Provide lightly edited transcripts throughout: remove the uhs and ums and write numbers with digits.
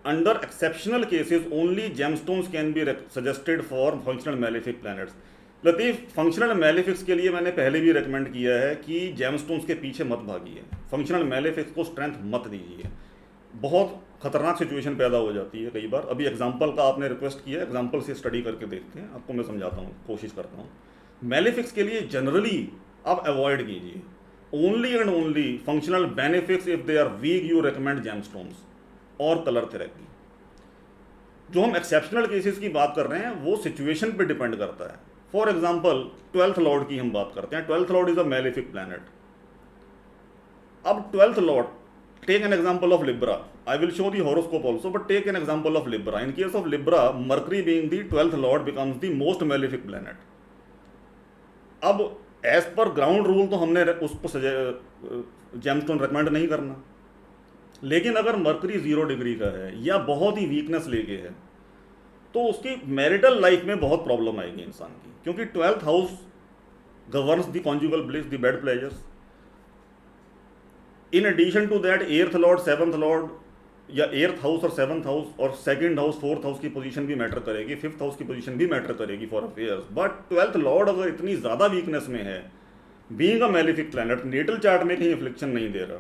Under exceptional cases only gemstones can be suggested for functional malefic planets. Latif, functional malefics के लिए मैंने पहले भी रेकमेंड किया है कि जेमस्टोन्स के पीछे मत भागिए, फंक्शनल मेलेफिक्स को स्ट्रेंथ मत दीजिए, बहुत खतरनाक सिचुएशन पैदा हो जाती है कई बार। अभी एग्जांपल का आपने रिक्वेस्ट किया, एग्जांपल से स्टडी करके देखते हैं, आपको मैं समझाता हूँ, कोशिश करता हूँ। मेलेफिक्स के लिए जनरली आप अवॉइड कीजिए, only and only functional benefics if they are weak you recommend gemstones और कलर थेरेपी। जो हम एक्सेप्शनल केसेस की बात कर रहे हैं वो सिचुएशन पे डिपेंड करता है। फॉर एग्जाम्पल 12th लॉर्ड की हम बात करते हैं, 12th Lord is a malefic planet. अब 12th Lord, take an example of Libra. I will show the horoscope also, but take an example of Libra. In case of Libra, Mercury being the 12th lord becomes the most malefic planet. अब as per ground rule तो हमने उसको gemstone recommend नहीं करना, लेकिन अगर mercury 0 degree का है या बहुत ही वीकनेस लेके है तो उसकी मैरिटल लाइफ में बहुत प्रॉब्लम आएगी इंसान की, क्योंकि 12th house governs the conjugal bliss, the bed pleasures. In addition to that 8th lord, 7th lord या 8th हाउस और 7th हाउस और 2nd हाउस, 4th हाउस की पोजीशन भी मैटर करेगी, 5th हाउस की पोजीशन भी मैटर करेगी for affairs. But 12th Lord अगर इतनी ज़्यादा वीकनेस में है, being a malefic planet, natal chart में कहीं एफ्लिक्शन नहीं दे रहा,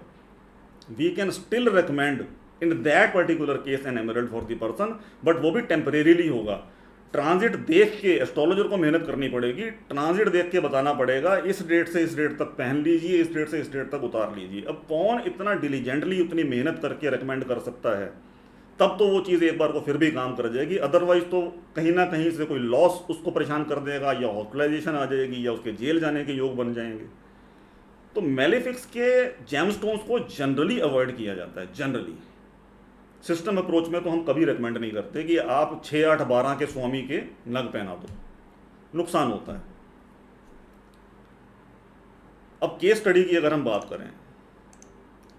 we can still recommend in that particular case an emerald for the person, but वो भी टेम्परेरीली होगा। ट्रांजिट देख के एस्ट्रोलॉजर को मेहनत करनी पड़ेगी, ट्रांजिट देख के बताना पड़ेगा इस डेट से इस डेट तक पहन लीजिए, इस डेट से इस डेट तक उतार लीजिए। अब कौन इतना डिलीजेंटली उतनी मेहनत करके रिकमेंड कर सकता है, तब तो वो चीज़ एक बार को फिर भी काम कर जाएगी, अदरवाइज तो कहीं ना कहीं से कोई लॉस उसको परेशान कर देगा, या हॉस्पिटलाइजेशन आ जाएगी, या उसके जेल जाने के योग बन जाएंगे। तो मेलेफिक्स के जेमस्टोन्स को जनरली अवॉइड किया जाता है। जनरली सिस्टम अप्रोच में तो हम कभी रिकमेंड नहीं करते कि आप 6, 8, 12 के स्वामी के नग पहना दो, नुकसान होता है। अब केस स्टडी की अगर हम बात करें,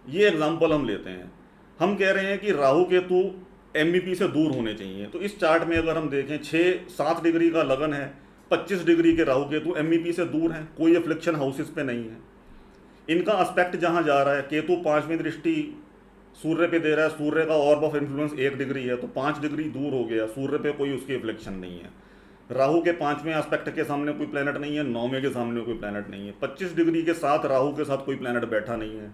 ये एग्जांपल हम लेते हैं, हम कह रहे हैं कि राहु केतु एमईपी से दूर होने चाहिए। तो इस चार्ट में अगर हम देखें 6-7 डिग्री का लगन है, 25 डिग्री के राहु केतु एमईपी से दूर हैं, कोई एफ्लिक्शन हाउसेस पे नहीं है। इनका एस्पेक्ट जहाँ जा रहा है, केतु 5वीं दृष्टि सूर्य पे दे रहा है, सूर्य का ऑर्ब ऑफ इन्फ्लुएंस 1 डिग्री है, तो 5 डिग्री दूर हो गया, सूर्य पे कोई उसकी रिफ्लेक्शन नहीं है। राहु के 5वें एस्पेक्ट के सामने कोई प्लैनेट नहीं है, 9वें के सामने कोई प्लैनेट नहीं है, 25 डिग्री के साथ राहु के साथ कोई प्लैनेट बैठा नहीं है,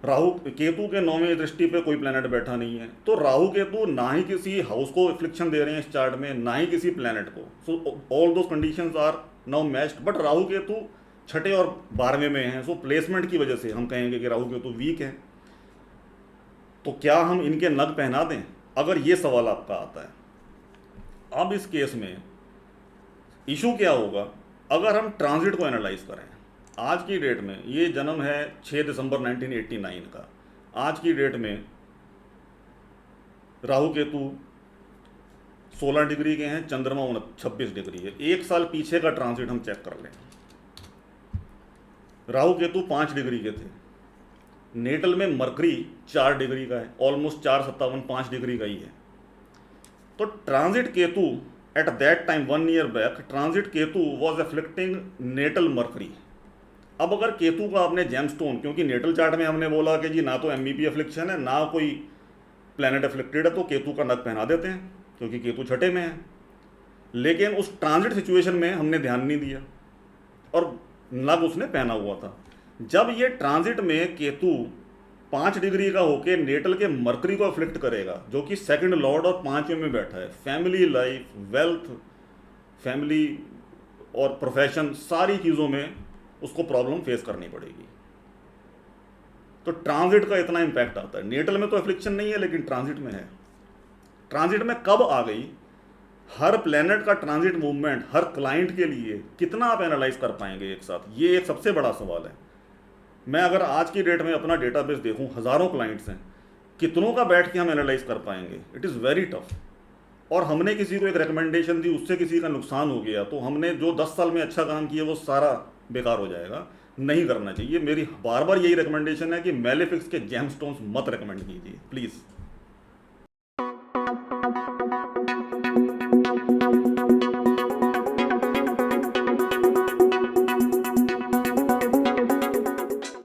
राहु केतु के 9वें दृष्टि पे कोई प्लैनेट बैठा नहीं है। तो राहु केतु ना ही किसी हाउस को रिफ्लेक्शन दे रहे हैं इस चार्ट में, ना ही किसी प्लैनेट को। So all those conditions are now matched, but Rahu Ketu 6ठे और 12वें में हैं। सो प्लेसमेंट की वजह से हम कहेंगे कि राहु केतु वीक है। तो क्या हम इनके नग पहना दें, अगर ये सवाल आपका आता है। अब इस केस में इशू क्या होगा, अगर हम ट्रांजिट को एनालाइज करें। आज की डेट में ये जन्म है 6 दिसंबर 1989 का, आज की डेट में राहु केतु 16 डिग्री के हैं, चंद्रमा 26 डिग्री है। 1 साल पीछे का ट्रांजिट हम चेक कर लें, राहु केतु 5 डिग्री के थे, नेटल में मरकरी 4 डिग्री का है, ऑलमोस्ट 457, 5 डिग्री का ही है। तो transit Ketu at that time 1 year back, transit Ketu was afflicting natal Mercury. अब अगर केतु का आपने जेमस्टोन, क्योंकि नेटल चार्ट में हमने बोला कि जी ना तो एमईपी एफ्लिक्शन है ना कोई प्लैनेट एफ्लिक्टेड है, तो केतु का नग पहना देते हैं क्योंकि केतु 6ठे में है। लेकिन उस ट्रांजिट सिचुएशन में हमने ध्यान नहीं दिया और नग उसने पहना हुआ था। जब ये ट्रांजिट में केतु 5 डिग्री का होके नेटल के मरकरी को अफ्लिक्ट करेगा, जो कि 2nd लॉर्ड और 5वें में बैठा है, फैमिली लाइफ, वेल्थ, फैमिली और प्रोफेशन, सारी चीज़ों में उसको प्रॉब्लम फेस करनी पड़ेगी। तो ट्रांजिट का इतना इम्पैक्ट आता है। नेटल में तो एफ्लिक्शन नहीं है, लेकिन ट्रांजिट में है। ट्रांजिट में कब आ गई, हर प्लेनेट का ट्रांजिट मूवमेंट हर क्लाइंट के लिए कितना आप एनालाइज कर पाएंगे एक साथ, ये एक सबसे बड़ा सवाल है। मैं अगर आज की डेट में अपना डेटाबेस देखूं, हज़ारों क्लाइंट्स हैं, कितनों का बैठ के हम एनालाइज कर पाएंगे, इट इज़ वेरी टफ। और हमने किसी को एक रिकमेंडेशन दी, उससे किसी का नुकसान हो गया, तो हमने जो 10 साल में अच्छा काम किया वो सारा बेकार हो जाएगा। नहीं करना चाहिए। मेरी बार बार यही रिकमेंडेशन है कि मेलेफिक्स के जेमस्टोन्स मत रिकमेंड कीजिए प्लीज़।